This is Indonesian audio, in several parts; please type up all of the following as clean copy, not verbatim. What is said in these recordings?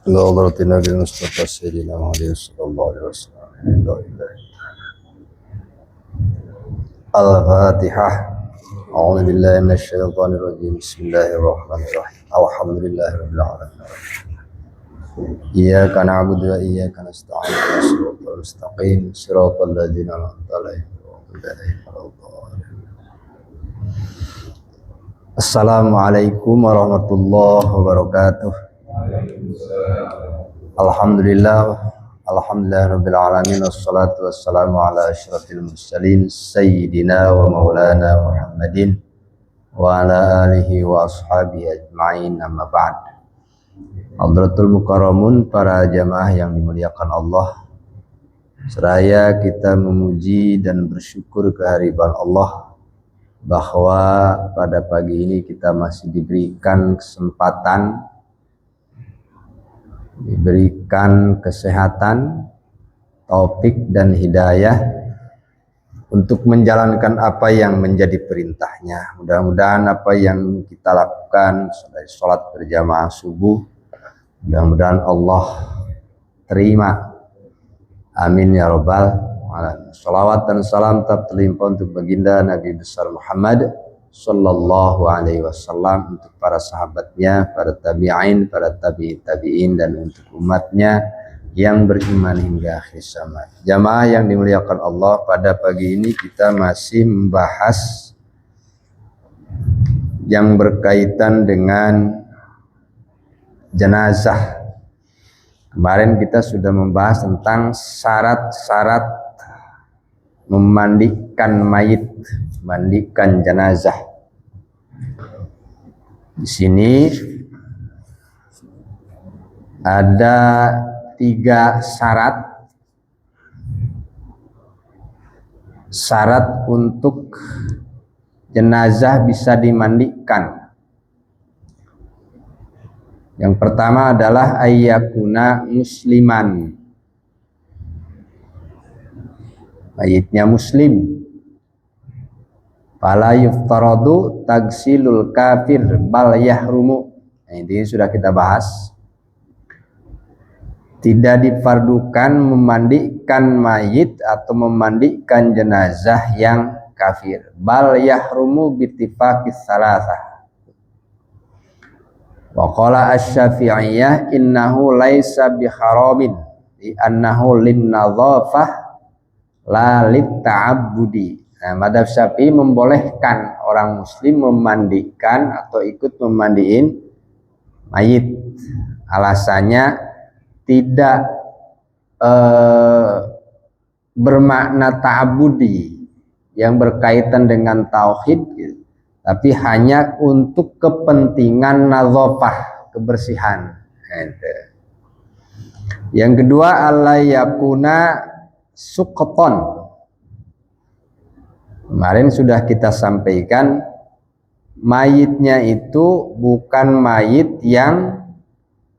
بحضرة النبي المصطفى سيدنا محمد صلى الله عليه وسلم. الفاتحة. أعوذ بالله من الشيطان الرجيم. بسم الله الرحمن الرحيم. الحمد لله رب العالمين. إياك نعبد وإياك نستعين. صراط المستقيم صراط الذين أنعمت عليهم غير المغضوب عليهم. Assalamualaikum warahmatullahi wabarakatuh. Alhamdulillah rabbil alamin, wassalatu wassalamu ala asyrafil mursalin sayyidina wa maulana Muhammadin wa ala alihi wa ashabihi ajma'in, amma ba'd. Hadratul mukarramun, para jamaah yang dimuliakan Allah, seraya kita memuji dan bersyukur kehadiran Allah bahwa pada pagi ini kita masih diberikan kesempatan, diberikan kesehatan, taufik dan hidayah untuk menjalankan apa yang menjadi perintahnya. Mudah-mudahan apa yang kita lakukan dari sholat berjamaah subuh, mudah-mudahan Allah terima. Amin ya rabbal alamin. Salawat dan salam tetap terlimpah untuk baginda Nabi besar Muhammad sallallahu alaihi wasallam, untuk para sahabatnya, para tabi'in, para tabi'in, dan untuk umatnya yang beriman hingga akhir zaman. Jamaah yang dimuliakan Allah, pada pagi ini kita masih membahas yang berkaitan dengan jenazah. Kemarin kita sudah membahas tentang syarat-syarat memandikan mayit, memandikan jenazah. Di sini ada 3 syarat. Syarat untuk jenazah bisa dimandikan. Yang pertama adalah ayyakuna musliman, mayitnya muslim. Fala yuftaradu tagsilul kafir bal yahrumu. Nah, ini sudah kita bahas. Tidak difardukan memandikan mayit atau memandikan jenazah yang kafir. Bal yahrumu bittifaqis salasah. Wa qala asy-Syafi'iyah innahu laisa biharamin li annahu lin-nadhafah la lit-ta'abbudi. Nah, madzhab Syafi'i membolehkan orang muslim memandikan atau ikut memandiin mayit. Alasannya tidak bermakna ta'abbudi yang berkaitan dengan tauhid gitu, tapi hanya untuk kepentingan nadhafah, kebersihan. Yang kedua, alla yakuna suqton. Kemarin sudah kita sampaikan, mayitnya itu bukan mayit yang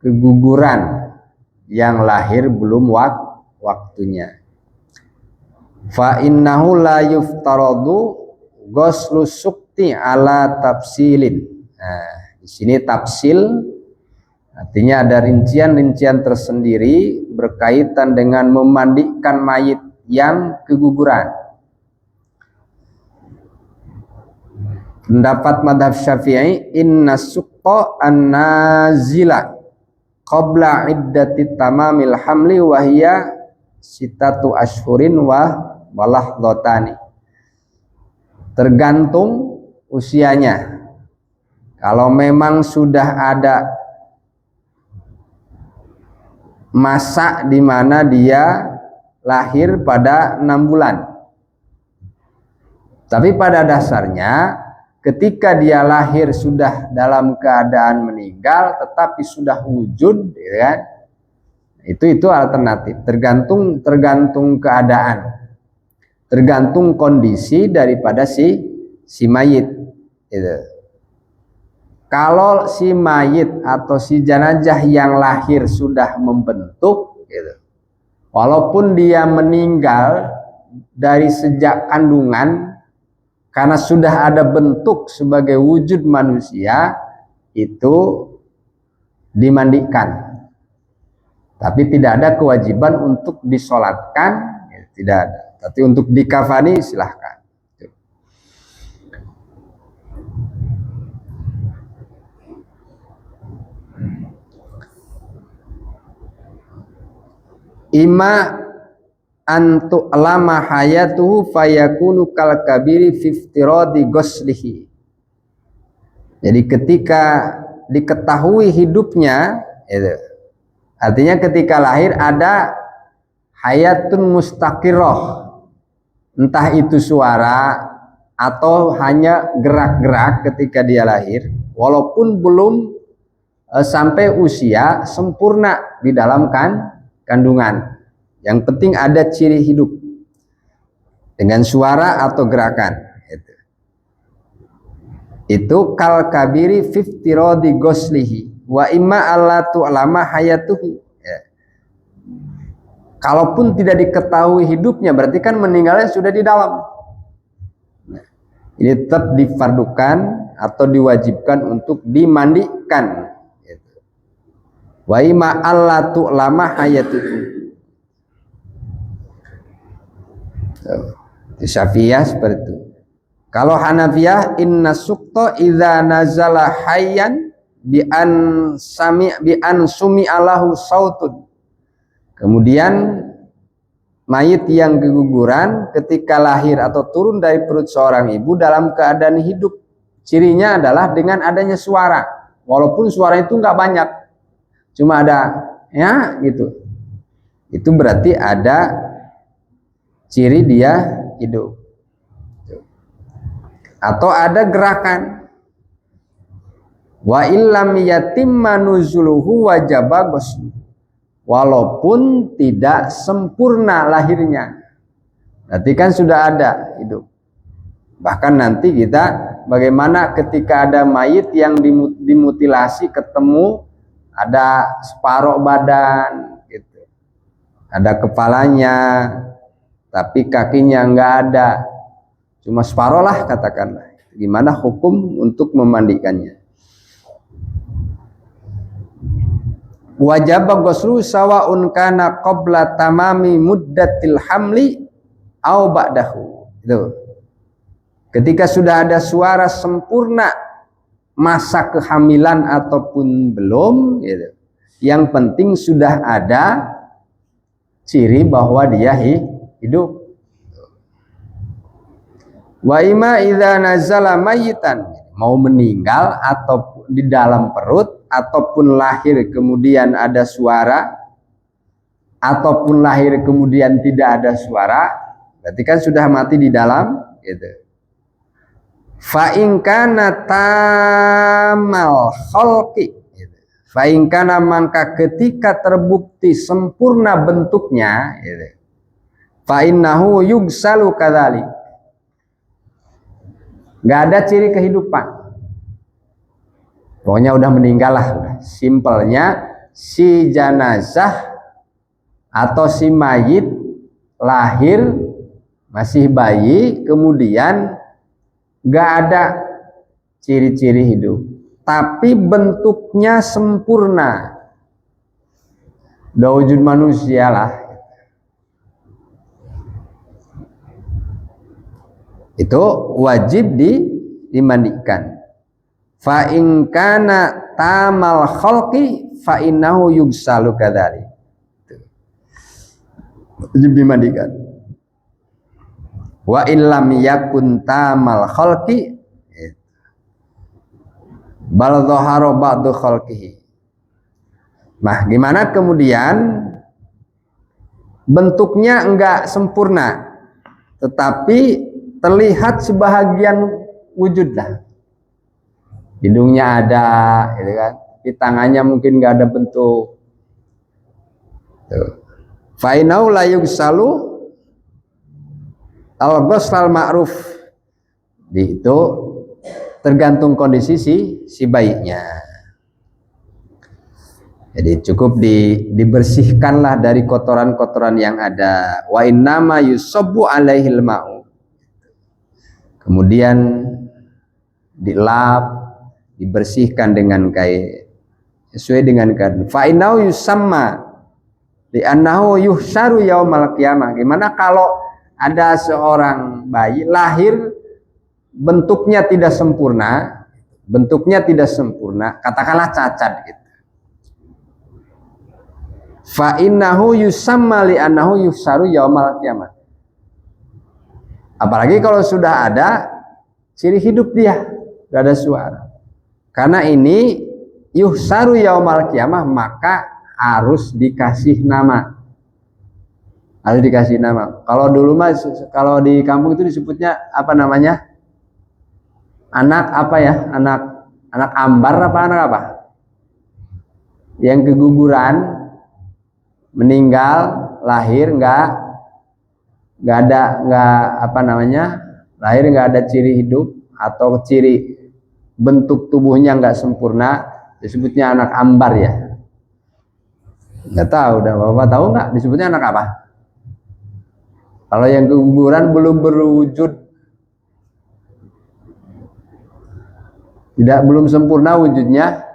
keguguran, yang lahir belum waktunya. Fa innahu la yuftaradu ghuslu sukti ala tafsilin. Nah, di sini tafsil artinya ada rincian-rincian tersendiri berkaitan dengan memandikan mayit yang keguguran. Pendapat madhab Syafi'i, inna suqqa an-nazila qabla iddati tamamil hamli wa hiya sitatu ashhurin wa walahdotani. Tergantung usianya. Kalau memang sudah ada masa di mana dia lahir pada 6 bulan. Tapi pada dasarnya ketika dia lahir sudah dalam keadaan meninggal tetapi sudah wujud, ya, itu alternatif. Tergantung keadaan, tergantung kondisi daripada si mayit. Gitu. Kalau si mayit atau si jenazah yang lahir sudah membentuk, gitu, walaupun dia meninggal dari sejak kandungan, karena sudah ada bentuk sebagai wujud manusia, itu dimandikan. Tapi tidak ada kewajiban untuk disolatkan, ya, tidak ada. Tapi untuk dikafani silahkan. Ima antu lama hayatuhu fayakunu kal kabiri fiftirodi goslihi. Jadi ketika diketahui hidupnya, itu artinya ketika lahir ada hayatun mustaqirroh, entah itu suara atau hanya gerak-gerak ketika dia lahir, walaupun belum sampai usia sempurna di dalam kandungan. Yang penting ada ciri hidup dengan suara atau gerakan. Itu kal kabiri fiftirodi goslihi wa imma alla tu'lama hayatuhu. Ya. Kalaupun tidak diketahui hidupnya, berarti kan meninggalnya sudah di dalam. Nah, ini tetap difardukan atau diwajibkan untuk dimandikan. Wa imma alla tu'lama hayatuhu. Syafi'iyah seperti itu. Kalau Hanafiyah, inna sukta idza nazala hayyan bi an sumi alahu sautun. Kemudian mayit yang keguguran ketika lahir atau turun dari perut seorang ibu dalam keadaan hidup, cirinya adalah dengan adanya suara, walaupun suara itu nggak banyak, cuma ada ya gitu. Itu berarti ada ciri dia hidup. Atau ada gerakan. Wa illam yatimma nuzuluhu wajaba ghuslu. Walaupun tidak sempurna lahirnya, berarti kan sudah ada hidup. Bahkan nanti kita bagaimana ketika ada mayit yang dimutilasi, ketemu ada separuh badan gitu, ada kepalanya tapi kakinya enggak ada, cuma separuh lah katakanlah. Gimana hukum untuk memandikannya? Wajib ghuslu sawaun kana qabla tamami muddatil hamli au ba'dahu. Itu. Ketika sudah ada suara sempurna masa kehamilan ataupun belum, gitu. Yang penting sudah ada ciri bahwa dia hidup. Wa ima idza nazala mayitan, mau meninggal atau di dalam perut ataupun lahir kemudian ada suara ataupun lahir kemudian tidak ada suara, berarti kan sudah mati di dalam gitu. Fa in kana tamal khalqi, fa in kana mangka ketika terbukti sempurna bentuknya gitu. Fa innahu yugsalu kadzalik. Nggak ada ciri kehidupan, pokoknya udah meninggal lah, udah. Simpelnya si jenazah atau si mayit lahir masih bayi, kemudian nggak ada ciri-ciri hidup, tapi bentuknya sempurna, udah wujud manusia lah. Itu wajib dimandikan. Fa in kana tamal khalqi fa innahu yugsalu kadzalik. Wajib dimandikan. Wa illam yakun tamal khalqi bal dhahara ba'du khalqihi. Nah, gimana kemudian bentuknya enggak sempurna, tetapi terlihat sebahagian wujud lah. Hidungnya ada, gitu kan? Di tangannya mungkin nggak ada bentuk. Fainau la yugsalu al-ghusl ma'ruf. Itu tergantung kondisi si bayinya. Jadi cukup dibersihkanlah dari kotoran-kotoran yang ada. Wa innama yusabbu alaihil ma'u. Kemudian dilap, dibersihkan dengan kain sesuai dengan keadaan. Fa'inau yusamma, Li'annahu yuhsyaru yaumal qiyamah. Gimana kalau ada seorang bayi lahir bentuknya tidak sempurna, katakanlah cacat gitu. Fa innahu yusamma li'annahu yuhsyaru yaumal qiyamah. Apalagi kalau sudah ada ciri hidup dia, sudah ada suara. Karena ini yuhsyaru yaumal qiyamah, maka harus dikasih nama. Harus dikasih nama. Kalau dulu mas, kalau di kampung itu disebutnya apa namanya? Anak apa ya? Anak ambar apa anak apa? Yang keguguran, meninggal, lahir nggak lahir nggak ada ciri hidup atau ciri bentuk tubuhnya nggak sempurna, disebutnya anak ambar ya. Nggak tahu, udah bapak tahu nggak disebutnya anak apa? Kalau yang keguguran belum berwujud, belum sempurna wujudnya,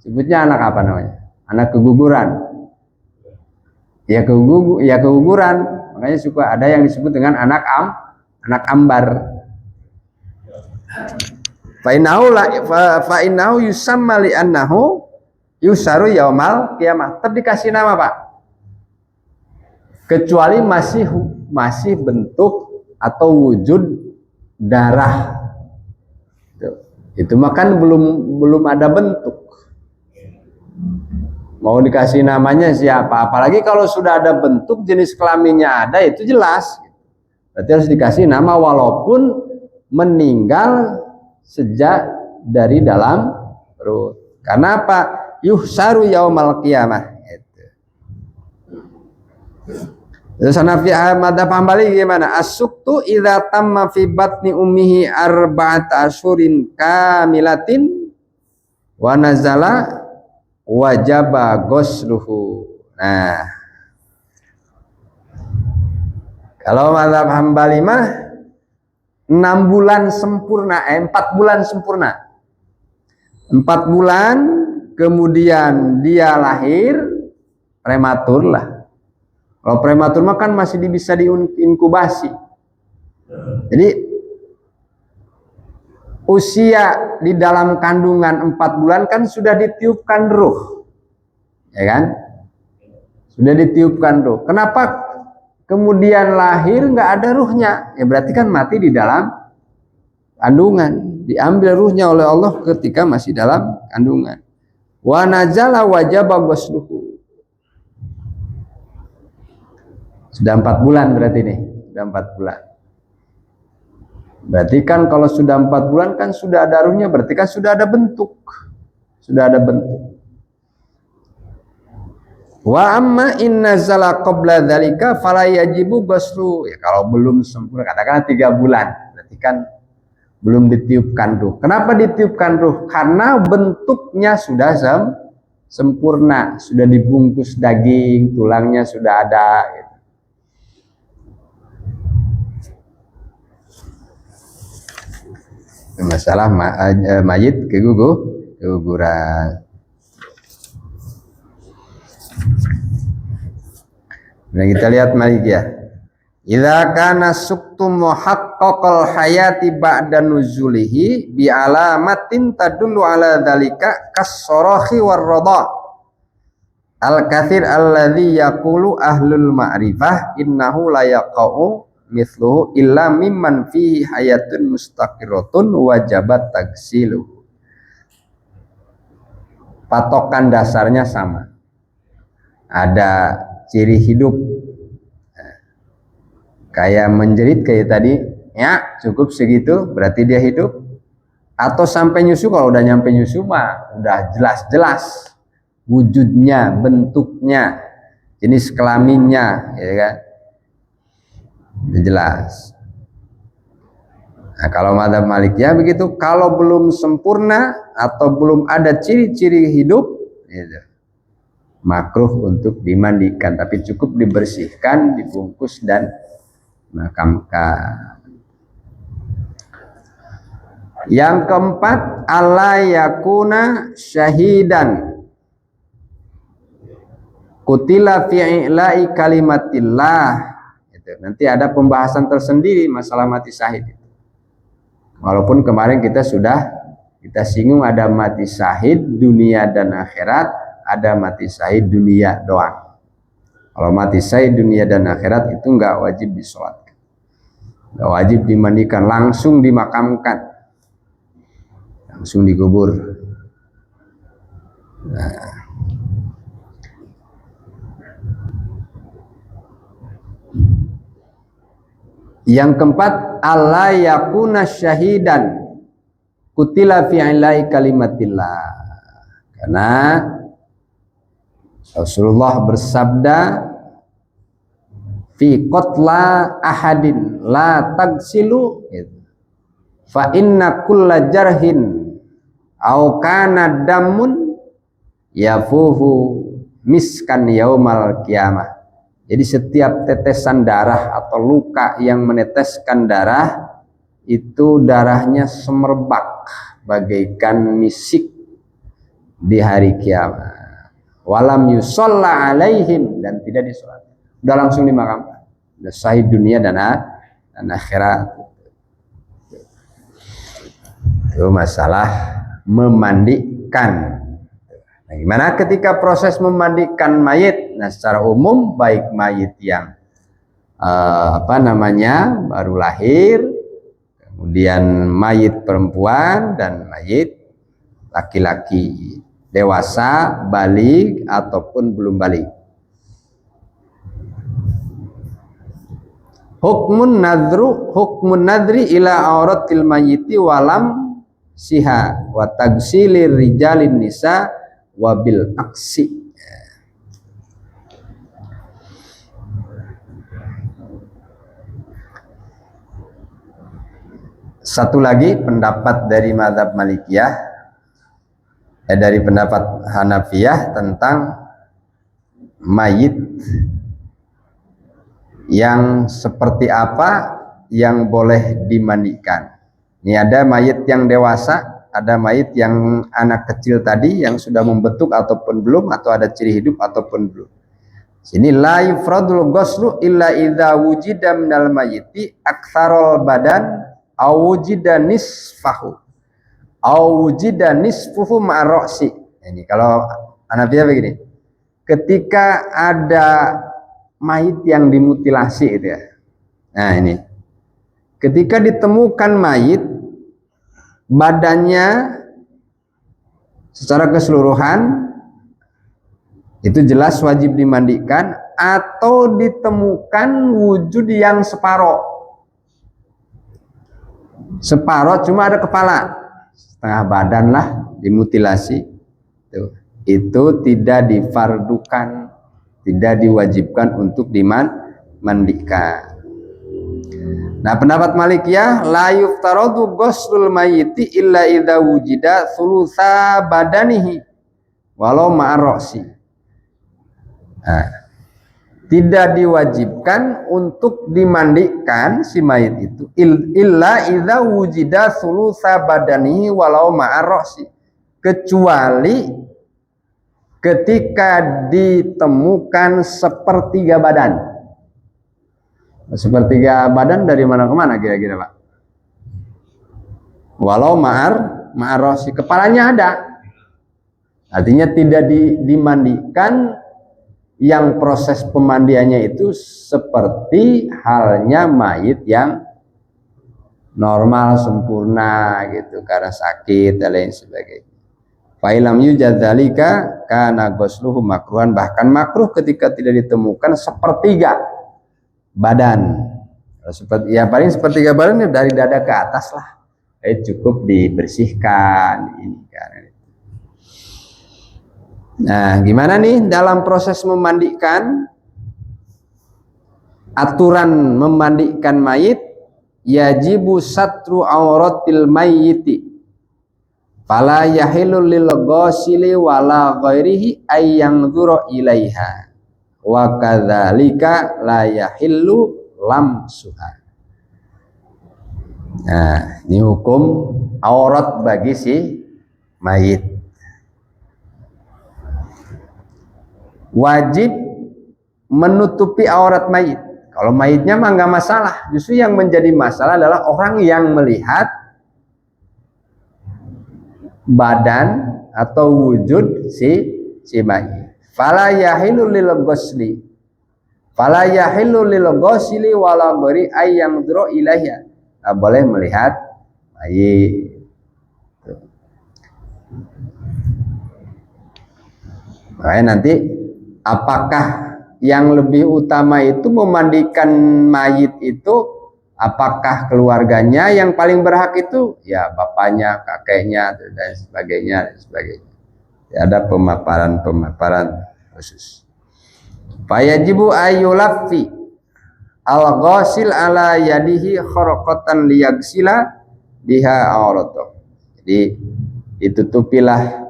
sebutnya anak apa namanya? Anak keguguran. Ya keguguran, makanya suka ada yang disebut dengan anak ambar. Fa innahu yusamma li'annahu yusaru yaumal qiyamah. Tetap dikasih nama, Pak. Kecuali masih bentuk atau wujud darah. Itu mah kan belum ada bentuk. Mau dikasih namanya siapa? Apalagi kalau sudah ada bentuk, jenis kelaminnya ada, itu jelas. Berarti harus dikasih nama walaupun meninggal sejak dari dalam perut. Karena apa? Yuhsaru yaumal qiyamah. Terus Hanafi madzhab Hambali gimana? As-suktu idza tamma fi batni ummihi arba'ata asyurin kamilatin wa nazala wajaba ghusluhu. Nah, kalau madzhab Hambali mah 6 bulan sempurna, 4 bulan sempurna. 4 bulan kemudian dia lahir prematur lah. Kalau prematur mah kan masih bisa diinkubasi. Jadi usia di dalam kandungan 4 bulan kan sudah ditiupkan ruh. Ya kan? Sudah ditiupkan ruh. Kenapa kemudian lahir nggak ada ruhnya? Ya berarti kan mati di dalam kandungan. Diambil ruhnya oleh Allah ketika masih dalam kandungan. Wa nazala wajaba ghusluhu. Sudah 4 bulan berarti nih, sudah 4 bulan. Berarti kan kalau sudah 4 bulan kan sudah ada ruhnya, berarti kan sudah ada bentuk. Sudah ada bentuk. Wa amma inna zala qabla dzalika fala yajibu ghuslu. Ya kalau belum sempurna, katakanlah 3 bulan, berarti kan belum ditiupkan ruh. Kenapa ditiupkan ruh? Karena bentuknya sudah sempurna, sudah dibungkus daging, tulangnya sudah ada gitu. Masalah mayit keguguran. Nah, kita lihat Malikiyah. Idza kana suktu muhaqqaqal hayati ba'da nuzulihi bi alamatin tadullu ala dzalika kas-sarahi war-radha. Al-katsir alladzi yaqulu ahlul ma'rifah innahu la yaqa'u mithluhu illa mimman fihi hayatun mustaqirratun wajabat tagsilu. Patokan dasarnya sama. Ada ciri hidup. Kayak menjerit kayak tadi, ya cukup segitu berarti dia hidup. Atau sampai nyusu, kalau udah nyampe nyusu mah udah jelas-jelas wujudnya, bentuknya, jenis kelaminnya, ya kan? Jelas. Nah, kalau madzhab Malikiyah begitu, kalau belum sempurna atau belum ada ciri-ciri hidup, gitu, makruh untuk dimandikan, tapi cukup dibersihkan, dibungkus dan makamkan. Yang keempat, alla yakuna syahidan Qutila fi ila'i kalimatillah. Nanti ada pembahasan tersendiri masalah mati syahid. Walaupun kemarin kita singgung ada mati syahid dunia dan akhirat, ada mati syahid dunia doang. Kalau mati syahid dunia dan akhirat itu enggak wajib disolatkan, enggak wajib dimandikan, langsung dimakamkan, langsung dikubur. Nah, yang keempat, alla yakuna syahidan qutila fi ila'i kalimatillah. Karena Rasulullah bersabda, fi qatla ahadin la tagsilu fa inna kulla jarhin au kana damun yafuhu miskan yaumal qiyamah. Jadi setiap tetesan darah atau luka yang meneteskan darah itu darahnya semerbak bagaikan misik di hari kiamat. Walam yusalla alaihim, dan tidak disolat. Udah langsung dimakamkan. Udah syahid dunia dan akhirat. Itu masalah memandikan. Nah, gimana ketika proses memandikan mayit? Nah, secara umum baik mayit yang baru lahir, kemudian mayit perempuan dan mayit laki-laki dewasa, baligh ataupun belum baligh. Hukmun nadri ila auratil mayyiti walam siha wa tagsilir rijalin nisa wabil aksi. Satu lagi pendapat dari mazhab Malikiyah, dari pendapat Hanafiyah tentang mayit yang seperti apa yang boleh dimandikan. Ini ada mayit yang dewasa, ada mayit yang anak kecil tadi yang sudah membentuk ataupun belum, atau ada ciri hidup ataupun belum. Sini la yufradul ghuslu illa idza wujida minal mayyiti aktsarul badan aw wujida nisfahu aw wujida nisfuhu ma'rasi. Ini kalau Hanafiyah begini. Ketika ada mayit yang dimutilasi itu ya. Nah, ini. Ketika ditemukan mayit badannya secara keseluruhan itu jelas wajib dimandikan, atau ditemukan wujud yang separoh cuma ada kepala, setengah badan lah dimutilasi, itu tidak difardukan, tidak diwajibkan untuk dimandikan. Nah, pendapat Malikiyah, la yuftaradu ghuslul mayyiti illa idza wujida thulutsa badanihi walau ma'arrosi. Nah, tidak diwajibkan untuk dimandikan si mayit itu illa idza wujida thulutsa badanihi walau ma'arrosi, kecuali ketika ditemukan sepertiga badan. Sepertiga badan dari mana ke mana kira-kira, Pak? Walau ma'arrosi, kepalanya ada. Artinya tidak dimandikan, yang proses pemandiannya itu seperti halnya mayit yang normal, sempurna gitu, karena sakit dan lain sebagainya. Fa'ilam yujadzalika kana ghusluhu makruhan, bahkan makruh ketika tidak ditemukan sepertiga badan. Seperti ya paling sepertiga badan dari dada ke atas lah, cukup dibersihkan ini kan. Nah, gimana nih dalam proses memandikan? Aturan memandikan mayit, yajibu satru auratil mayyiti fala yahillu lil ghasili wala ghairihi ay yanzura ilaiha wa kadzalika la yahillu lamsuha. Nah, ini hukum aurat bagi si mayit. wajib menutupi aurat mayit. Kalau mayitnya mah nggak masalah, justru yang menjadi masalah adalah orang yang melihat badan atau wujud si mayit. Fala yahilu lil ghusli. Fala yahilu lil ghusli wala bari ayang dro ilaiha. Nggak boleh melihat mayit. Makanya nanti apakah yang lebih utama itu memandikan mayit itu, apakah keluarganya yang paling berhak itu? Ya bapaknya, kakeknya dan sebagainya. Ya, ada pemaparan khusus. Fayajibu ayyulaffi al-ghasil ala yadihi kharqatan liyagsila biha auratuh. Jadi ditutupilah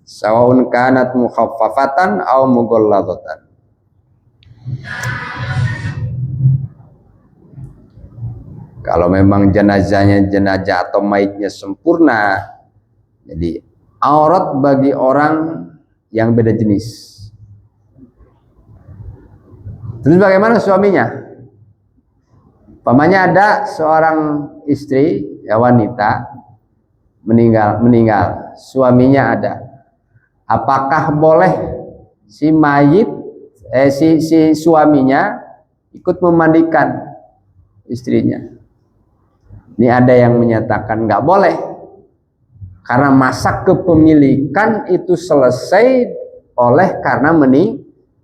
sawaun kanat mukhaffafatan aw mughalladatan. Kalau memang jenazah atau mayitnya sempurna, jadi aurat bagi orang yang beda jenis. Terus bagaimana suaminya? Pamannya ada seorang istri, ya wanita meninggal, suaminya ada. Apakah boleh si mayit si suaminya ikut memandikan istrinya? Ini ada yang menyatakan nggak boleh, karena masa kepemilikan itu selesai karena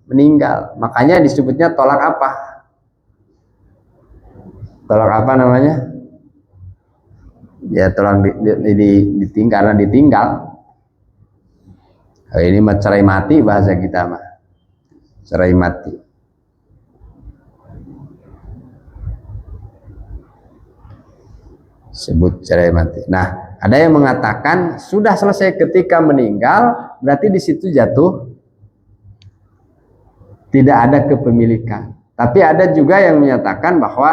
meninggal. Makanya disebutnya tolak apa? Tolak apa namanya? Ya tolak karena ditinggal. Ini mah cerai mati bahasa kita mah. Cerai mati. Sebut cerai mati. Nah, ada yang mengatakan sudah selesai ketika meninggal, berarti di situ jatuh tidak ada kepemilikan. Tapi ada juga yang menyatakan bahwa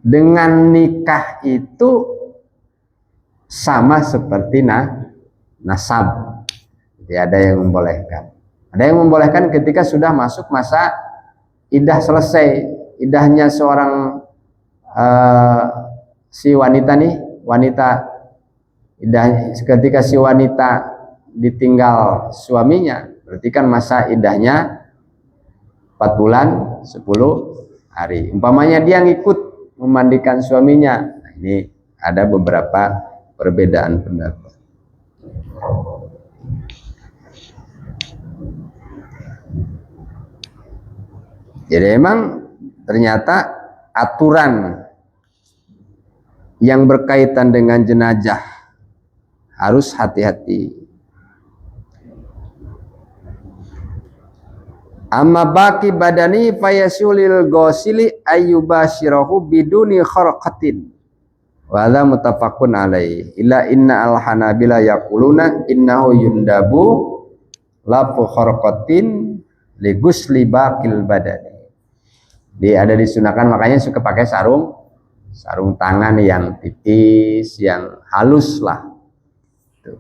dengan nikah itu sama seperti nasab. Jadi ada yang membolehkan. Ada yang membolehkan ketika sudah masuk masa iddah selesai. Iddahnya seorang si wanita iddah ketika si wanita ditinggal suaminya, berarti kan masa iddahnya 4 bulan 10 hari. Umpamanya dia ngikut memandikan suaminya. Nah, ini ada beberapa perbedaan pendapat. Jadi emang ternyata aturan yang berkaitan dengan jenazah harus hati-hati. Amma baki badani fayasulil ghosili ayyubashirahu biduni kharqatin. Wa hadza muttafaqun alaihi. Illa inna al-hanabila yaquluna innahu yundabu lafu kharqatin li ghusli baqil badani. Dia ada disunahkan, makanya suka pakai sarung tangan yang tipis, yang halus lah. Tuh.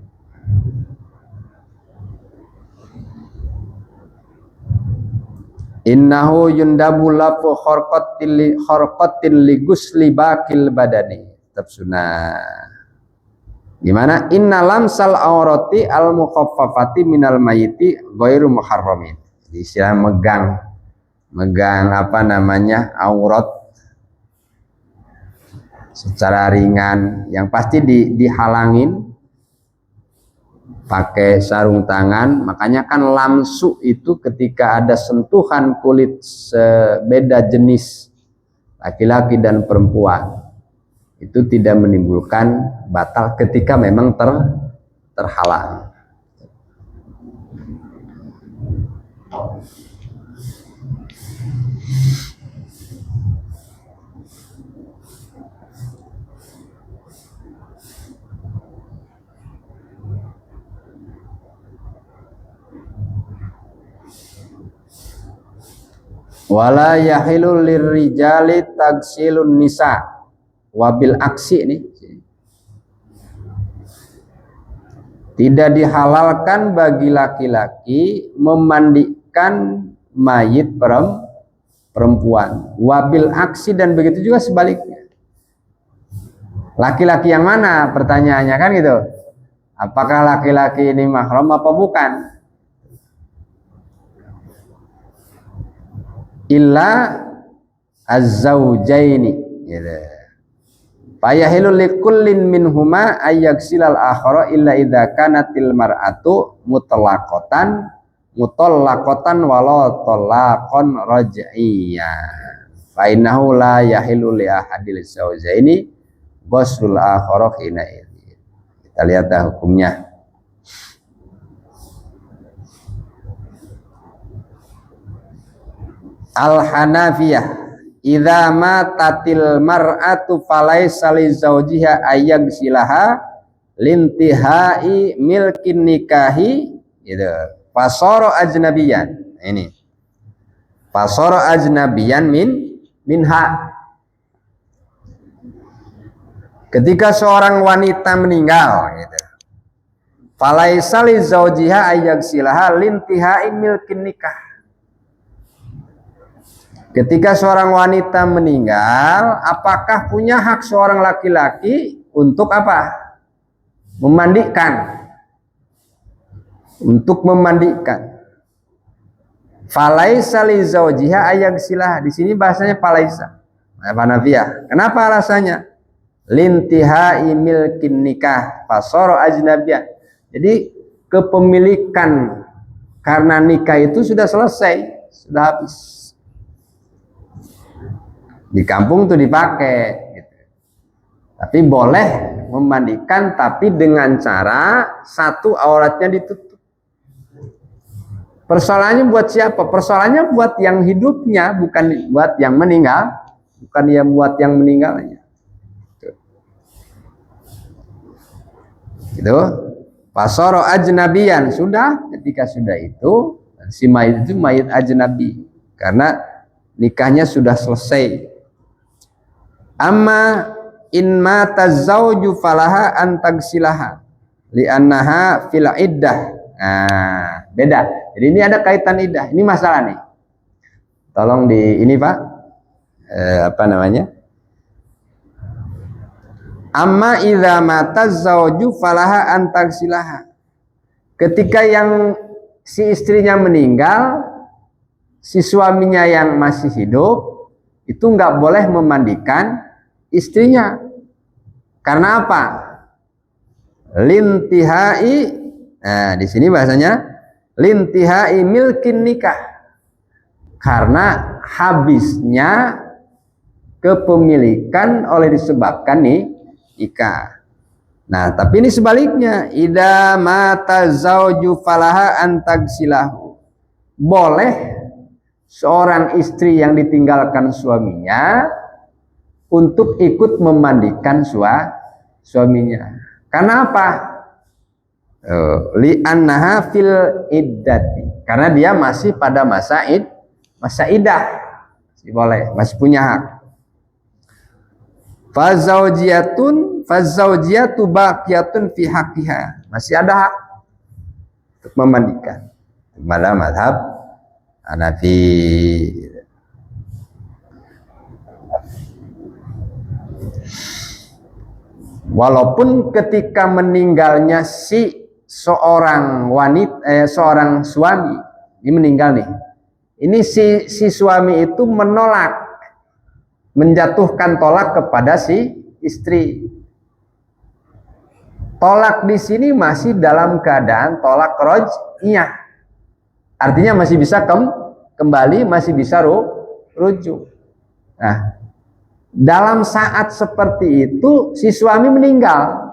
Innahu yundabu lafu kharqatin li ghusli baqil badani. Tetap sunnah. Gimana? Inna lamsal aurati al mukhaffafati minal mayiti ghairu muharramin. Istilah megang apa namanya aurat secara ringan, yang pasti dihalangin pakai sarung tangan. Makanya kan lamsu itu ketika ada sentuhan kulit beda jenis laki-laki dan perempuan, itu tidak menimbulkan batal ketika memang terhalang. Wala yahilul lirrijali tagsilun nisa wabil aksi nih. Tidak dihalalkan bagi laki-laki memandikan mayit perempuan. Wabil aksi, dan begitu juga sebaliknya. Laki-laki yang mana? Pertanyaannya kan gitu. Apakah laki-laki ini mahram apa bukan? Illa az-zawjaini gitu. Fayahilu likullin minhuma ayyaksilal akhara illa idza kanatil mar'atu mutallaqatan wala talaqan raj'iyyan. Fa innahu la yahilu li ahadil zawjaini ghuslul akhara hina ini. Kita lihat dah hukumnya. Al-Hanafiyah idza matatil mar'atu falaisa li zawjiha ayyagsilaha lintihai milkin nikahi gitu. Fasara ajnabiyan. Ini. Fasara ajnabiyan minha. Ketika seorang wanita meninggal gitu. Falaisa li zawjiha ayyagsilaha lintihai milkin nikah. Ketika seorang wanita meninggal, apakah punya hak seorang laki-laki untuk apa? Memandikan. Untuk memandikan. Falaisa li zawjiha ayyagsilah. Di sini bahasanya falaisa. Hanafiyah. Kenapa alasannya? Lintihai milkin nikah fasara ajnabiyah. Jadi kepemilikan karena nikah itu sudah selesai, sudah habis. Di kampung tuh dipakai gitu. Tapi boleh memandikan, tapi dengan cara satu auratnya ditutup. Persoalannya buat siapa? Persoalannya buat yang hidupnya, bukan buat yang meninggal, bukan yang buat yang meninggalnya. Gitu. Fasara ajnabiyan, sudah, ketika sudah itu si mayit itu mayit ajnabi karena nikahnya sudah selesai. Amma in mata zauju falaha antagsilaha li'annaha fil iddah. Nah, beda. Jadi ini ada kaitan iddah. Ini masalah nih. Tolong di ini Pak. Apa namanya? Amma idza mata zauju falaha antagsilaha. Ketika yang si istrinya meninggal, si suaminya yang masih hidup itu nggak boleh memandikan istrinya. Karena apa? Lintihai. Nah, di sini bahasanya lintihai milkin nikah. Karena habisnya kepemilikan oleh disebabkan nikah. Nah, tapi ini sebaliknya. Idza mata zauju falaha antagsilahu. Boleh seorang istri yang ditinggalkan suaminya untuk ikut memandikan suaminya. Karena apa? Li'annaha fil iddati. Karena dia masih pada masa iddah. Masih boleh, masih punya hak. Fazaujiyatu baqiyatun fi haqqiha. Masih ada hak untuk memandikan. Pada mazhab Hanafi. Walaupun ketika meninggalnya si seorang wanita, seorang suami, ini meninggal nih. Ini si suami itu menolak, menjatuhkan tolak kepada si istri. Tolak di sini masih dalam keadaan tolak roj'iyah. Artinya masih bisa kembali, masih bisa rujuk. Nah, dalam saat seperti itu si suami meninggal.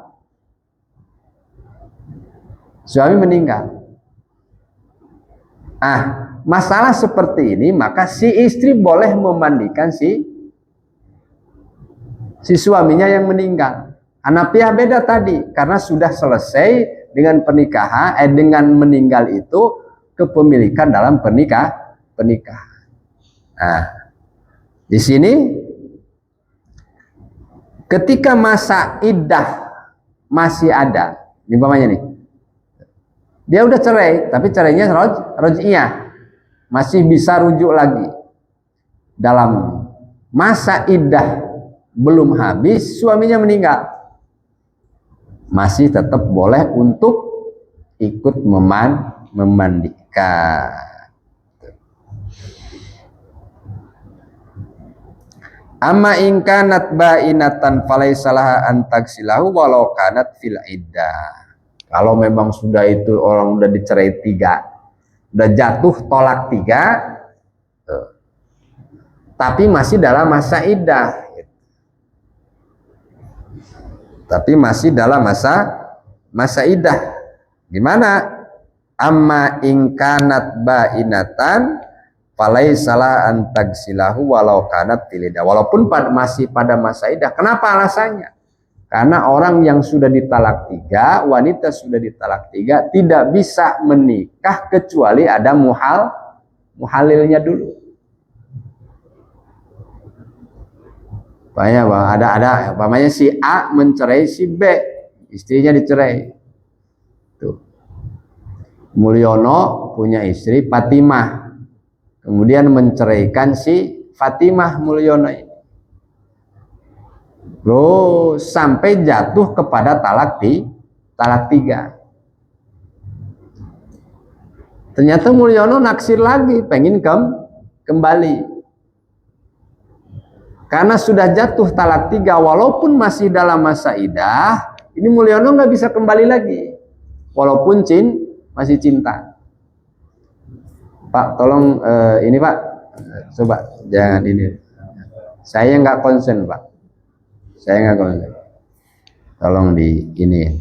Suami meninggal. Masalah seperti ini, maka si istri boleh memandikan si suaminya yang meninggal. Hanafiyah beda tadi, karena sudah selesai dengan pernikahan, dengan meninggal itu kepemilikan dalam pernikahan. Nah, di sini ketika masa iddah masih ada, umpamanya nih, Dia udah cerai, tapi cerainya roj'iyah, masih bisa rujuk lagi. Dalam masa iddah belum habis, suaminya meninggal, masih tetap boleh untuk ikut memandikan. Amma in kanat ba'inatan falaisa laha an tagsilahu walau kanat fil iddah. Kalau memang sudah itu orang udah dicerai 3, udah jatuh tolak 3, tapi masih dalam masa iddah, tapi masih dalam masa iddah, gimana? Amma in kanat ba'inatan falaisalah antagsilahu walau kanat tilida, walaupun masih pada masa iddah. Kenapa alasannya? Karena orang yang sudah ditalak 3, wanita sudah ditalak 3, tidak bisa menikah kecuali ada muhalilnya dulu. Banyak bang, ada umpamanya si A mencerai si B, istrinya dicerai. Tuh. Mulyono punya istri Fatimah, kemudian menceraikan si Fatimah Mulyono ini. Bro, sampai jatuh kepada talak 3. Ternyata Mulyono naksir lagi, pengen kembali. Karena sudah jatuh talak 3, walaupun masih dalam masa iddah, ini Mulyono nggak bisa kembali lagi, walaupun masih cinta. Pak, tolong ini Pak, coba jangan ini. Saya nggak konsen Pak, saya nggak konsen. Tolong di ini.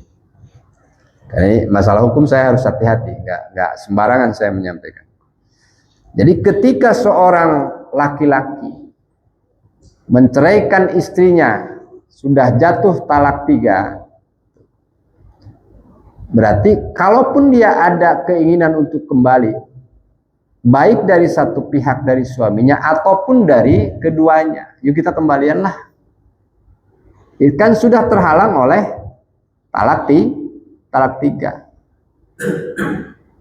Karena masalah hukum saya harus hati-hati, nggak sembarangan saya menyampaikan. Jadi ketika seorang laki-laki menceraikan istrinya sudah jatuh talak 3, berarti kalaupun dia ada keinginan untuk kembali, baik dari satu pihak dari suaminya ataupun dari keduanya, yuk kita kembalianlah. Itu kan sudah terhalang oleh talak 3.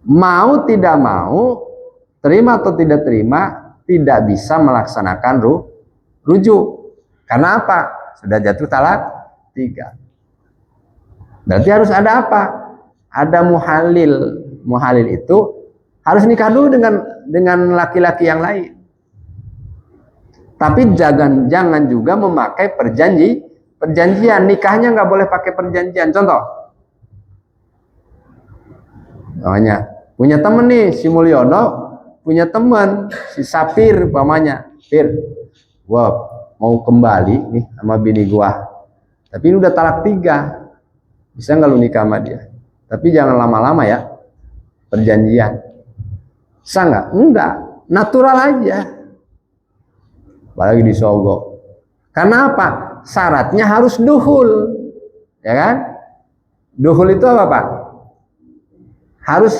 Mau tidak mau, terima atau tidak terima, tidak bisa melaksanakan rujuk. Karena apa? Sudah jatuh talak 3. Berarti harus ada apa? Ada muhalil. Muhalil itu harus nikah dulu dengan laki-laki yang lain. Tapi jangan juga memakai perjanjian. Nikahnya nggak boleh pakai perjanjian. Contoh, namanya punya temen nih, si Mulyono punya teman si Sapir, umpamanya, Pir, gua mau kembali nih sama bini gua, tapi ini udah talak 3, bisa nggak lu nikah sama dia? Tapi jangan lama-lama ya, perjanjian. Bisa nggak? Enggak, natural aja. Apalagi disogok. Karena apa? Syaratnya harus duhul, ya kan? Duhul itu apa Pak? Harus,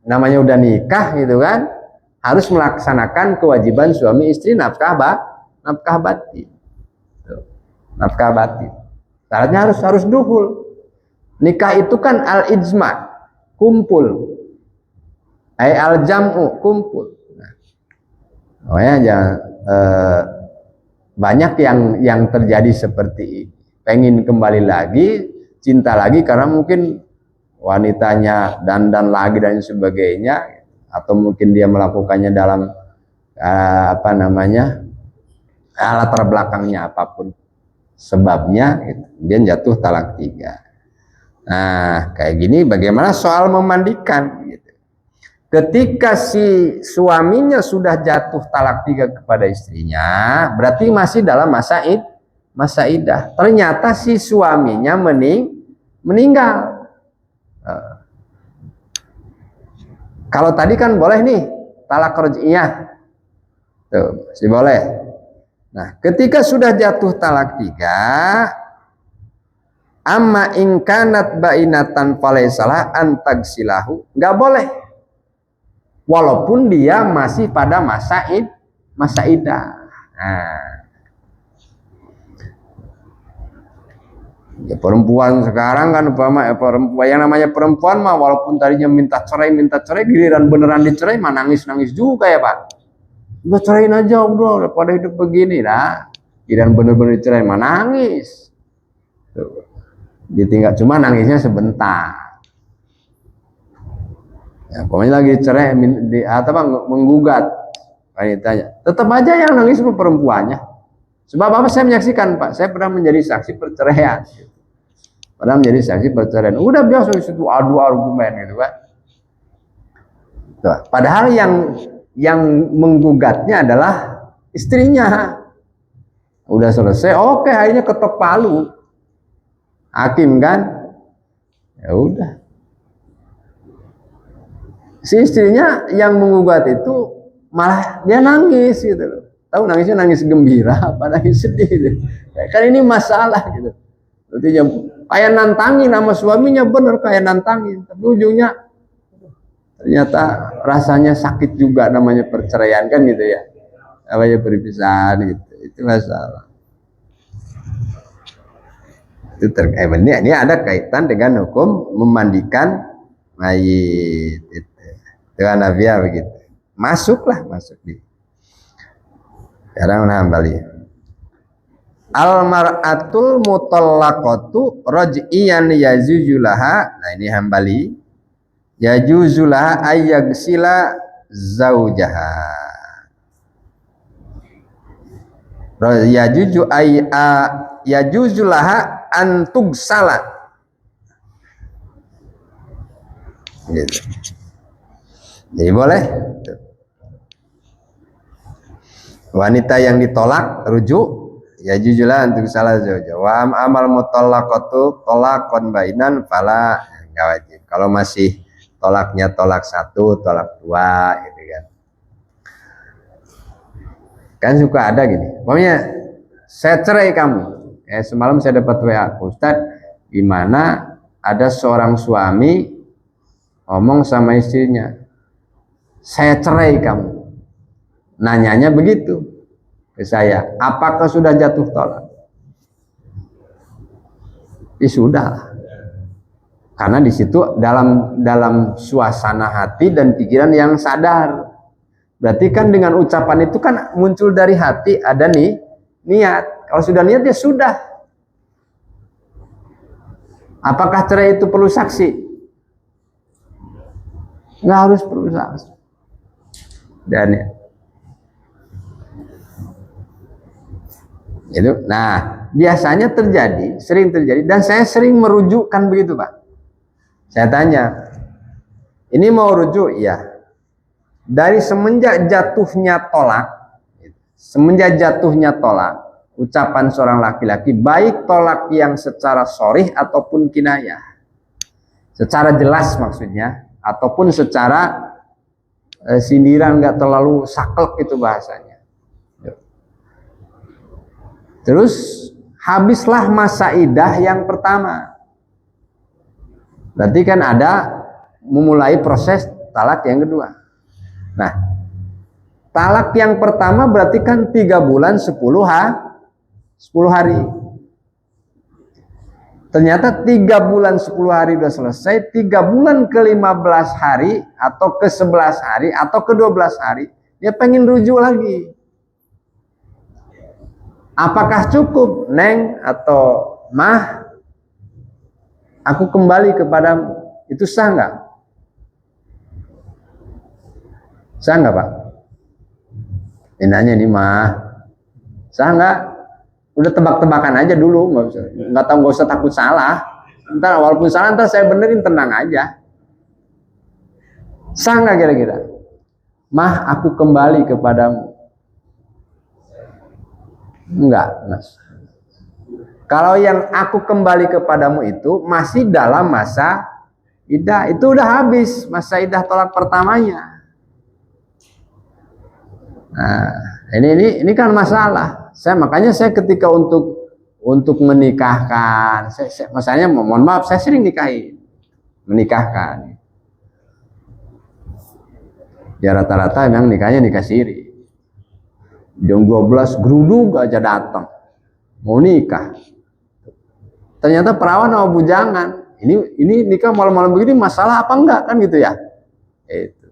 namanya udah nikah gitu kan, harus melaksanakan kewajiban suami istri nafkah batin. Nafkah batin. Syaratnya harus duhul. Nikah itu kan al-ijma, kumpul. Al-jam'u, kumpul. Nah, banyak yang terjadi seperti ini. Pengen kembali lagi, cinta lagi karena mungkin wanitanya dandan lagi dan sebagainya, atau mungkin dia melakukannya dalam latar belakangnya apapun sebabnya, gitu. Dia jatuh talak 3. Nah, kayak gini bagaimana soal memandikan, gitu. Ketika si suaminya sudah jatuh talak 3 kepada istrinya, berarti masih dalam masa iddah. Ternyata si suaminya meninggal. Kalau tadi kan boleh nih talak roj'iyah, tuh masih boleh. Nah, ketika sudah jatuh talak 3, amma in kanat ba'inatan falaisalah antagsilahu, nggak boleh, walaupun dia masih pada masa iddah. Nah, Ya perempuan sekarang kan perempuan yang namanya perempuan mah walaupun tadinya minta cerai giliran beneran dicerai mah nangis juga ya Pak. Udah ceraiin aja udah pada hidup begini lah. Giliran bener-bener dicerai mah nangis. Tuh. Ditinggal cuma nangisnya sebentar. Ya, pokoknya lagi cerai menggugat wanitanya. Tetap aja yang nangis itu perempuannya. Sebab apa saya menyaksikan Pak, saya pernah menjadi saksi perceraian. Udah biasa di situ adu argumen gitu kan. Tuh, padahal yang menggugatnya adalah istrinya. Udah selesai, oke akhirnya ketok palu. Hakim kan, ya udah. Si istrinya yang menggugat itu malah dia nangis gitu loh. Tahu nangisnya nangis gembira apa nangis sedih gitu. Kan ini masalah gitu. Berarti kayak nantangin sama suaminya, bener kayak nantangin, tapi ujungnya ternyata rasanya sakit juga, namanya perceraian kan gitu ya, namanya perpisahan gitu. Itu masalah. Itu ini ada kaitan dengan hukum memandikan mayit itu. Dengan Nabiya begitu. Masuk di. Sekarang Hambali. Al-mar'atul mutallaqatu raj'iyan yazujulaha. Nah ini Hambali. Yajuzulaha ayyagsila zaujaha. Yajuzulaha antugsala. Gitu. Jadi boleh. Wanita yang ditolak rujuk ya jujulah untuk salah zauja. Wa amal mutallaqatu talaqan bainan fala enggak wajib. Kalau masih tolaknya tolak 1, tolak 2 gitu kan. Kan suka ada gini. Pokoknya saya cerai kamu. Semalam saya dapat WA, Ustadz, gimana ada seorang suami ngomong sama istrinya, saya cerai kamu. Nanyanya begitu ke saya, apakah sudah jatuh tolak? Ya sudah, karena di situ dalam suasana hati dan pikiran yang sadar. Berarti kan dengan ucapan itu kan muncul dari hati, ada niat. Kalau sudah niat ya sudah. Apakah cerai itu perlu saksi? Nggak harus perlu saksi. Dan ya. Itu, nah biasanya sering terjadi, dan saya sering merujukkan begitu Pak. Saya tanya, ini mau rujuk? Iya. Dari semenjak jatuhnya tolak, ucapan seorang laki-laki, baik tolak yang secara sharih ataupun kinayah, secara jelas maksudnya, ataupun secara sindiran, nggak terlalu saklek itu bahasanya. Terus habislah masa idah yang pertama. Berarti kan ada memulai proses talak yang kedua. Nah, talak yang pertama berarti kan 3 bulan 10 hari. Ternyata 3 bulan 10 hari sudah selesai, 3 bulan ke 15 hari atau ke 11 hari atau ke 12 hari dia pengen rujuk lagi. Apakah cukup, Neng atau Mah, aku kembali kepadamu? Itu sah nggak? Sah nggak Pak? Ini nanya nih Mah, sah nggak? Udah tebak-tebakan aja dulu, nggak usah takut salah. Ntar walaupun salah ntar saya benerin, tenang aja. Sah nggak kira-kira? Mah, aku kembali kepadamu. Enggak, Mas. Kalau yang aku kembali kepadamu itu masih dalam masa idah, itu udah habis masa idah tolak pertamanya. Nah, ini kan masalah. Makanya saya ketika untuk menikahkan, masalahnya mohon maaf, saya sering menikahkan. Ya rata-rata memang nikahnya nikah siri. Jam 12 geruduk aja datang mau nikah. Ternyata perawan sama bujangan. Ini nikah malam-malam begini masalah apa enggak kan gitu ya? Itu.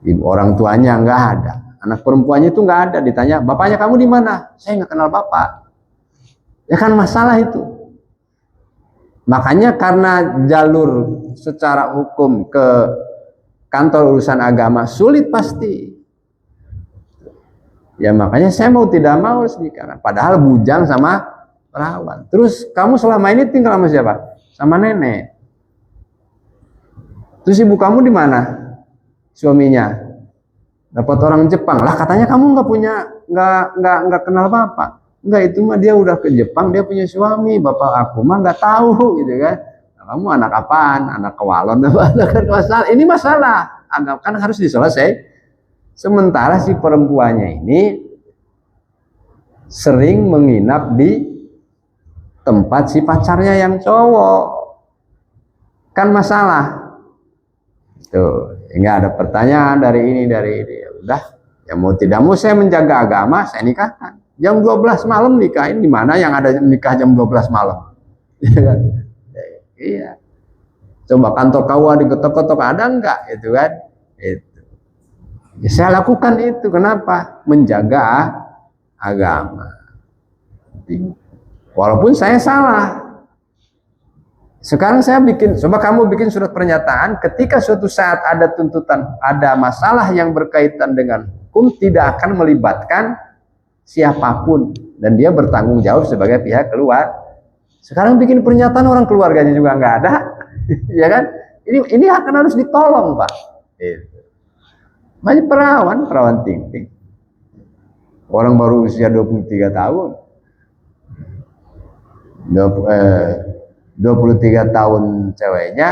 Ibu orang tuanya enggak ada, anak perempuannya itu enggak ada. Ditanya, bapaknya kamu di mana? Saya enggak kenal bapak. Ya kan masalah itu. Makanya karena jalur secara hukum ke kantor urusan agama sulit pasti. Ya makanya saya mau tidak mau harus nikah. Padahal bujang sama perawan. Terus kamu selama ini tinggal sama siapa? Sama nenek. Terus ibu kamu di mana? Suaminya dapat orang Jepang. Lah katanya kamu nggak kenal bapak. Enggak, itu mah dia udah ke Jepang, dia punya suami. Bapak aku mah nggak tahu gitu kan. Nah, kamu anak apaan? Anak kewalon apa? Masalah. Ini masalah. Anggap kan harus diselesaikan. Sementara si perempuannya ini sering menginap di tempat si pacarnya yang cowok. Kan masalah. Tuh, nggak ada pertanyaan dari ini. Ya udah, ya mau tidak mau saya menjaga agama, saya nikahkan. Jam 12 malam nikahin, di mana yang ada nikah jam 12 malam? Iya. Coba kantor KUA diketok-ketok ada enggak itu kan? Itu. Ya, saya lakukan itu. Kenapa? Menjaga agama. Walaupun saya salah. Sekarang saya coba kamu bikin surat pernyataan, ketika suatu saat ada tuntutan, ada masalah yang berkaitan dengan hukum, tidak akan melibatkan siapapun. Dan dia bertanggung jawab sebagai pihak keluar. Sekarang bikin pernyataan orang keluarganya juga nggak ada. Ya kan? Ini akan harus ditolong, Pak. Itu. Banyak perawan ting-ting. Orang baru usia 23 tahun. 23 tahun ceweknya,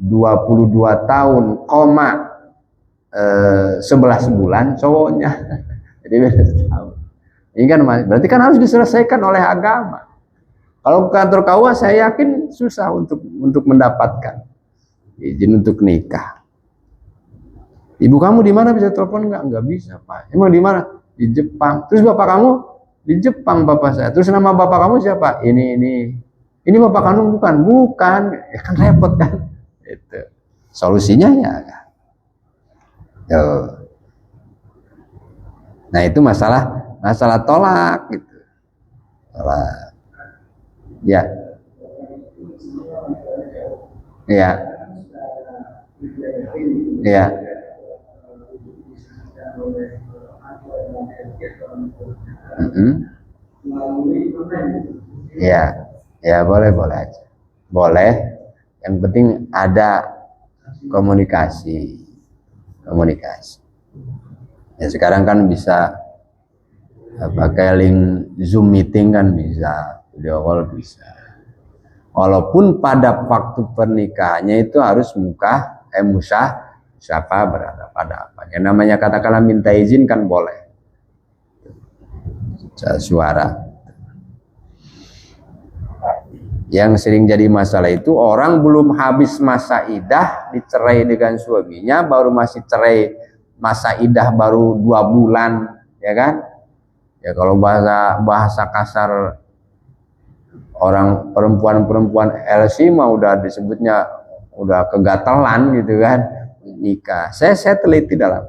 22 tahun, 11 bulan cowoknya. Jadi beda setahun. Ini kan berarti kan harus diselesaikan oleh agama. Kalau ke kantor KUA saya yakin susah untuk mendapatkan izin untuk nikah. Ibu kamu di mana, bisa telepon enggak? Enggak bisa, Pak. Emang di mana? Di Jepang. Terus bapak kamu? Di Jepang bapak saya. Terus nama bapak kamu siapa? Ini bapak kandung bukan. Ya kan repot kan. Itu. Solusinya ya. Nah, itu masalah tolak gitu. Tolak. Ya. Ya. Ya. Ya boleh aja, boleh. Yang penting ada komunikasi. Ya sekarang kan bisa pakai link Zoom meeting kan bisa, video call bisa. Walaupun pada waktu pernikahannya itu harus siapa berhadapan. Yang namanya katakanlah minta izin kan boleh. Suara. Yang sering jadi masalah itu orang belum habis masa iddah dicerai dengan suaminya, baru masih cerai masa iddah baru 2 bulan, ya kan? Ya kalau bahasa kasar orang perempuan LC mah udah disebutnya udah kegatelan gitu kan, nikah. Saya teliti dalam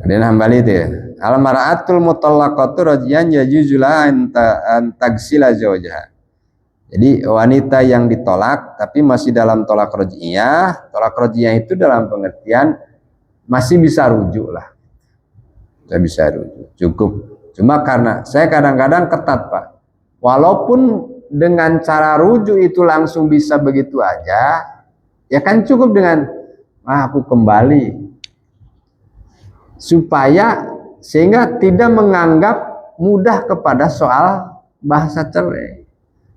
Kemudian Hambali itu ya. Al-mar'atul mutallaqatu rajian yajuzula an tagsila zawjaha. Jadi wanita yang ditolak tapi masih dalam tolak raj'iyah. Tolak raj'iyah itu dalam pengertian masih bisa rujuk lah. Saya bisa rujuk, cukup. Cuma karena saya kadang-kadang ketat, Pak. Walaupun dengan cara rujuk itu langsung bisa begitu aja, ya kan cukup dengan aku kembali. Supaya sehingga tidak menganggap mudah kepada soal bahasa cerai.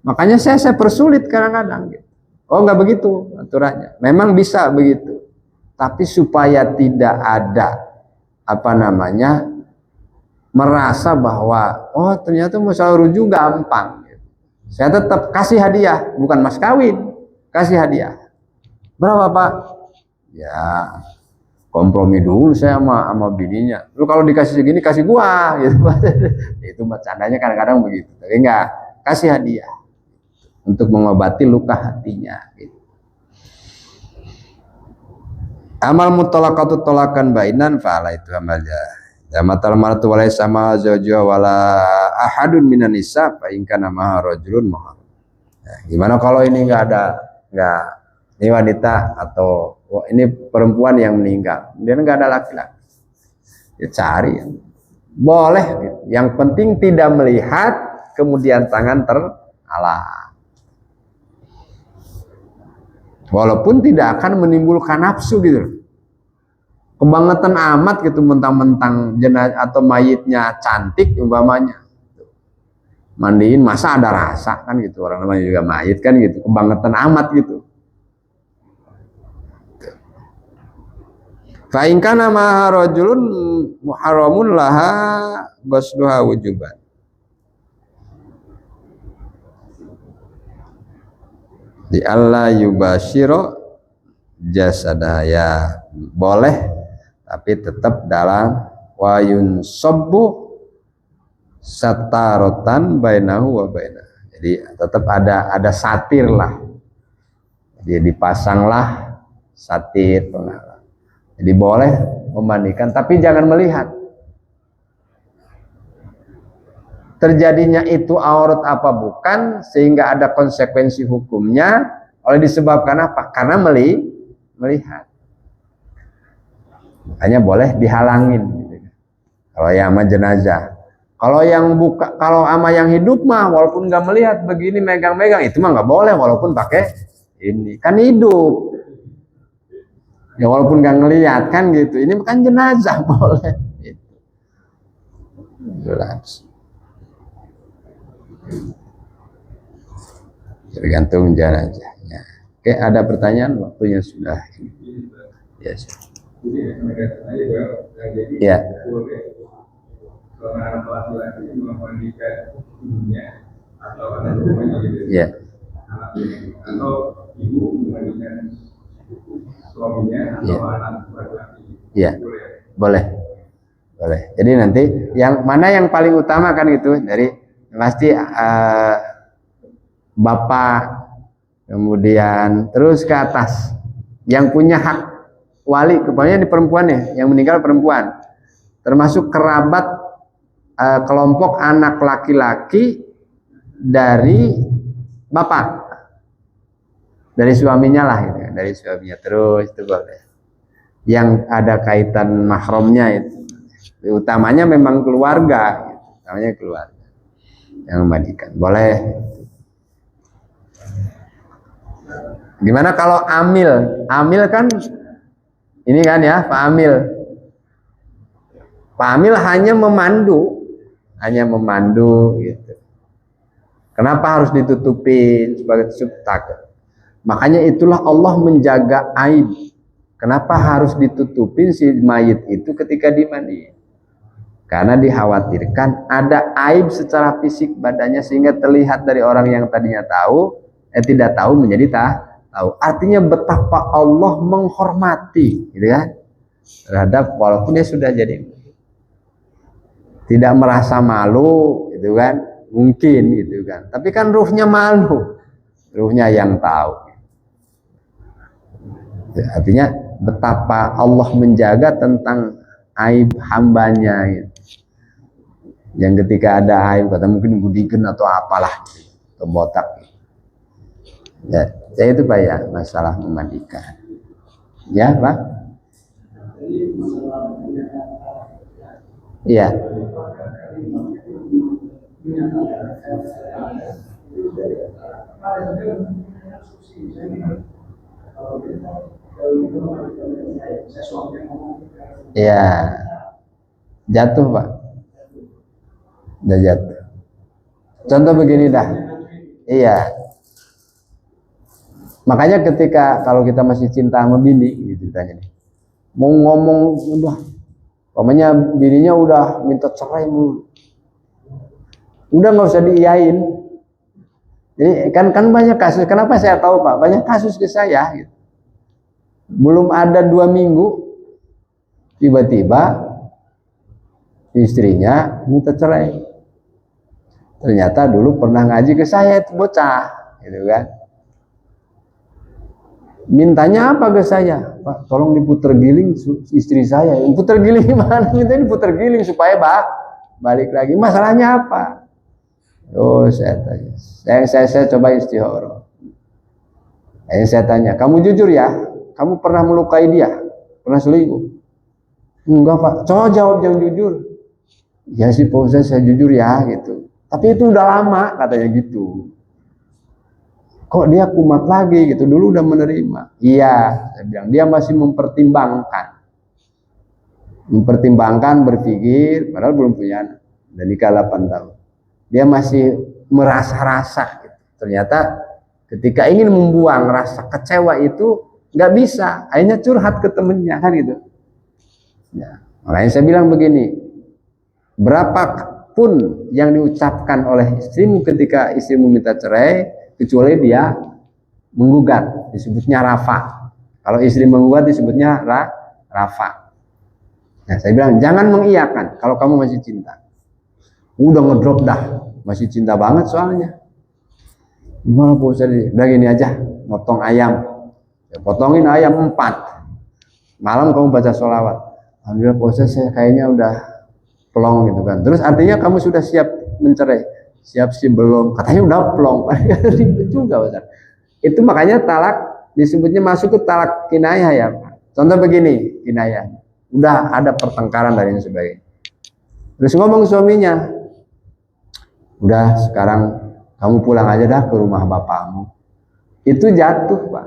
Makanya saya persulit kadang-kadang gitu. Oh enggak begitu aturannya. Memang bisa begitu. Tapi supaya tidak ada merasa bahwa oh ternyata masalah rujuk gampang gitu. Saya tetap kasih hadiah, bukan mas kawin, kasih hadiah. Berapa, Pak? Ya kompromi dulu saya sama bininya. Lu kalau dikasih segini kasih gua gitu. Itu bercandanya kadang-kadang begitu. Tapi enggak, kasih hadiah untuk mengobati luka hatinya gitu. Amal mutalaqatu tolakan bainan fa'ala itu amalnya. Ya matal maratu walai sama zawjuha wala ahadun minan nisa fa in kana maha rajulun mahar. Nah, gimana kalau ini enggak ini wanita atau ini perempuan yang meninggal, dia enggak ada laki-laki. Ya cari. Boleh gitu. Yang penting tidak melihat kemudian tangan terhalang. Walaupun tidak akan menimbulkan nafsu gitu. Kebangetan amat gitu mentang-mentang jenazah atau mayitnya cantik umpamanya. Mandiin masa ada rasa kan gitu, orang namanya juga mayit kan gitu, kebangetan amat gitu. Fa in kana ma rajulun muharramun laha ghusluha wujuban. Di Allah yubashiro jasadaya boleh tapi tetap dalam wayun sabbu satarotan bainahu wa bainah. Jadi tetap ada satir lah. Jadi dipasanglah satir penghalang. Jadi boleh memandikan tapi jangan melihat. Terjadinya itu aurat apa bukan sehingga ada konsekuensi hukumnya oleh disebabkan apa? Karena melihat. Makanya boleh dihalangin gitu. Kalau yang sama jenazah. Kalau yang kalau ama yang hidup mah walaupun nggak melihat begini megang-megang itu mah nggak boleh walaupun pakai ini kan hidup. Ya walaupun nggak ngelihat kan gitu. Ini kan jenazah boleh. Gitu. Jelas. Tergantung jenazahnya. Oke, ada pertanyaan? Waktunya sudah. Yes. Ya. Kalau anak laki-laki memandikan ibunya atau anak rumahnya gitu. Ya. Atau ibu memandikan suaminya atau anak laki-laki. Ya. Boleh. Boleh. Jadi nanti yang mana yang paling utama kan gitu dari pasti bapak kemudian terus ke atas yang punya hak wali kebanyakan di perempuan ya yang meninggal perempuan termasuk kerabat kelompok anak laki-laki dari bapak dari suaminya lah gitu, dari suaminya terus itu boleh yang ada kaitan mahramnya itu utamanya memang keluarga gitu. Utamanya keluarga yang memandikan boleh. Gimana kalau amil kan ini kan ya Pak Amil hanya memandu gitu. Kenapa harus ditutupin sebagai subtak? Makanya itulah Allah menjaga aib. Kenapa harus ditutupin si mayit itu ketika dimandiin? Karena dikhawatirkan ada aib secara fisik badannya sehingga terlihat dari orang yang tadinya tahu, tidak tahu menjadi tahu. Artinya betapa Allah menghormati, gitu kan? Terhadap walaupun dia sudah jadi tidak merasa malu gitu kan mungkin gitu kan tapi kan ruhnya malu ruhnya yang tahu artinya betapa Allah menjaga tentang aib hambanya gitu. Yang ketika ada aib kata mungkin gudigen atau apalah atau botak ya itu Pak ya masalah memandikan ya Pak iya. Iya. Jatuh, Pak. Udah jatuh. Contoh begini dah. Iya. Makanya ketika kalau kita masih cinta sama bini gitu tanya nih. Mau ngomong udah pokoknya bininya udah minta cerai mulu. Udah nggak usah diiyain. Jadi kan banyak kasus. Kenapa saya tahu Pak? Banyak kasus ke saya. Gitu. Belum ada 2 minggu Tiba-tiba istrinya minta cerai. Ternyata dulu pernah ngaji ke saya itu bocah, gitu kan. Mintanya apa ke saya? Pak, tolong diputer giling istri saya. Puter giling gimana? Minta diputer giling supaya balik lagi. Masalahnya apa? Oh, saya tanya. Saya coba istihoroh. Saya tanya, kamu jujur ya? Kamu pernah melukai dia? Pernah selingkuh? Enggak, Pak. Coba jawab yang jujur. Ya sih Pak Ustaz, saya jujur ya gitu. Tapi itu udah lama katanya gitu. Kok dia kumat lagi gitu, dulu udah menerima. Iya, saya bilang dia masih mempertimbangkan, berpikir, padahal belum punya anak, dan nikah 8 tahun. Dia masih merasa-rasa gitu. Ternyata ketika ingin membuang rasa kecewa itu nggak bisa, akhirnya curhat ke temennya kan gitu. Ya, makanya saya bilang begini, berapapun yang diucapkan oleh istrimu ketika istrimu minta cerai, kecuali dia menggugat, disebutnya rafa. Kalau istri menggugat disebutnya rafa. Nah, saya bilang jangan mengiyakan kalau kamu masih cinta. Udah ngedrop dah, masih cinta banget soalnya. Gimana Pak Ustaz? Udah gini aja, motong ayam. Ya, potongin ayam 4. Malam kamu baca sholawat. Alhamdulillah Pak Ustaz, saya kayaknya udah plong gitu kan. Terus artinya kamu sudah siap mencerai? Siap sih belum, katanya udah plong. Ribet juga Ustaz. Itu makanya talak disebutnya masuk ke talak kinayah ya. Contoh begini, kinayah. Udah ada pertengkaran dan lain sebagainya. Terus ngomong suaminya, udah sekarang kamu pulang aja dah ke rumah bapakmu. Itu jatuh Pak.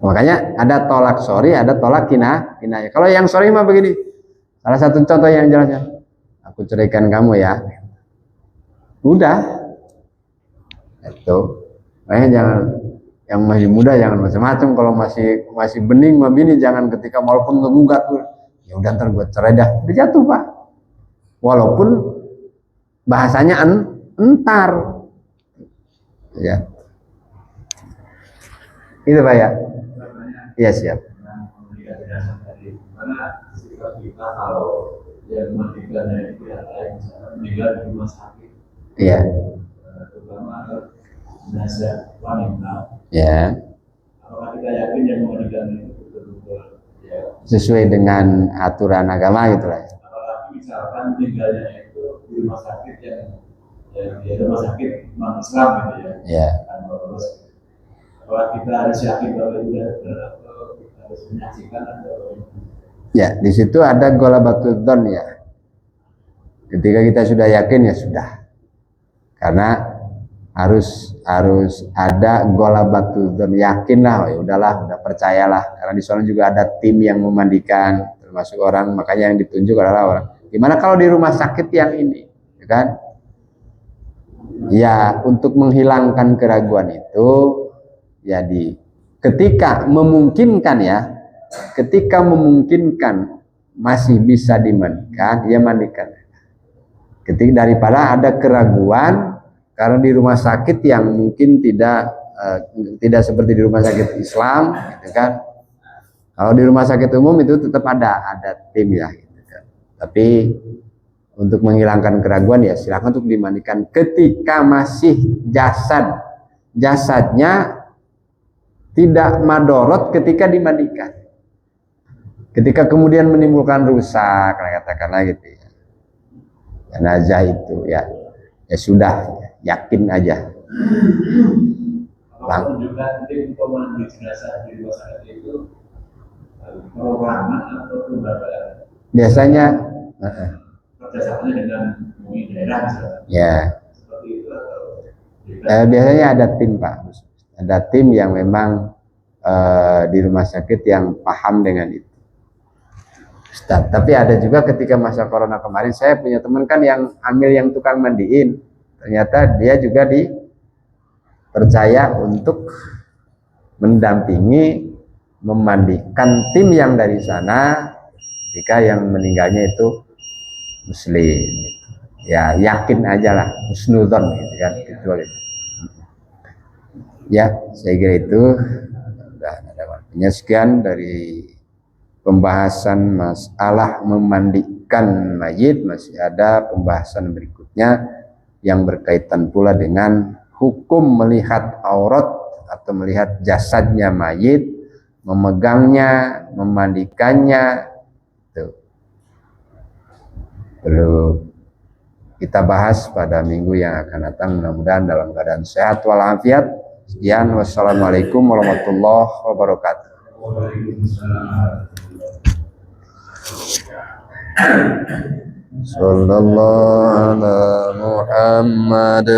Makanya ada tolak sorry, ada tolak kinayah. Kalau yang sorry mah begini. Salah satu contoh yang jelasnya, aku ceraikan kamu ya. Udah. Itu. Makanya jangan, yang masih muda jangan macam-macam. Kalau masih bening mah bini, jangan ketika walaupun ngegugat, ya udah ntar gue cerai dah. Udah jatuh Pak. Walaupun bahasanya entar. Ya. Itu Pak ya. Iya siap. Karena sikap kita kalau yang meninggalnya itu yang lain, misalnya meninggal di rumah sakit, Iya. terutama jenazah wanita. Ya. Apakah kita yakin yang meninggal itu betul-betul ya, Sesuai dengan aturan agama gitu lah. apalagi misalkan meninggalnya itu di rumah sakit yang di rumah sakit non Islam gitu ya. Ya. Terus apakah kita harus yakin bahwa itu benar atau harus menyaksikan atau Ya, di situ ada golabatul dzon ya. Ketika kita sudah yakin ya sudah. Karena harus ada golabatul dzon, yakinlah, ya udahlah, udah percayalah. Karena di sana juga ada tim yang memandikan, termasuk orang, makanya yang ditunjuk adalah orang. Gimana kalau di rumah sakit yang ini, ya kan? Ya, untuk menghilangkan keraguan itu ya ketika memungkinkan ya. Ketika memungkinkan masih bisa dimandikan, ya mandikan. Ketika daripada ada keraguan karena di rumah sakit yang mungkin tidak seperti di rumah sakit Islam, gitu kan. Kalau di rumah sakit umum itu tetap ada tim ya, gitu kan. Tapi untuk menghilangkan keraguan ya silakan untuk dimandikan ketika masih jasadnya tidak madorot ketika dimandikan. Ketika kemudian menimbulkan rusak, katakanlah gitu ya, jenazah itu ya sudah, yakin aja. apapun juga tim pemandu jenazah di rumah sakit itu perorangan atau kelembagaan. Biasanya Kerjasamanya dengan MUI daerah misalnya. ya. Seperti itu atau Biasanya ada tim Pak, ada tim yang memang di rumah sakit yang paham dengan itu. Ustaz. Tapi ada juga ketika masa corona kemarin, saya punya teman kan yang hamil yang tukang mandiin, ternyata dia juga dipercaya untuk mendampingi memandikan tim yang dari sana jika yang meninggalnya itu muslim. Ya yakin aja lah, husnudzon gitu kan, itu. Ya saya kira itu. Udah ada waktu. Hanya sekian dari pembahasan masalah memandikan mayit. Masih ada pembahasan berikutnya yang berkaitan pula dengan hukum melihat aurat atau melihat jasadnya mayit, memegangnya, memandikannya. Tuh. Perlu kita bahas pada minggu yang akan datang, mudah-mudahan dalam keadaan sehat walafiat. Sekian, wassalamualaikum warahmatullahi wabarakatuh. Sallallahu ala Muhammad.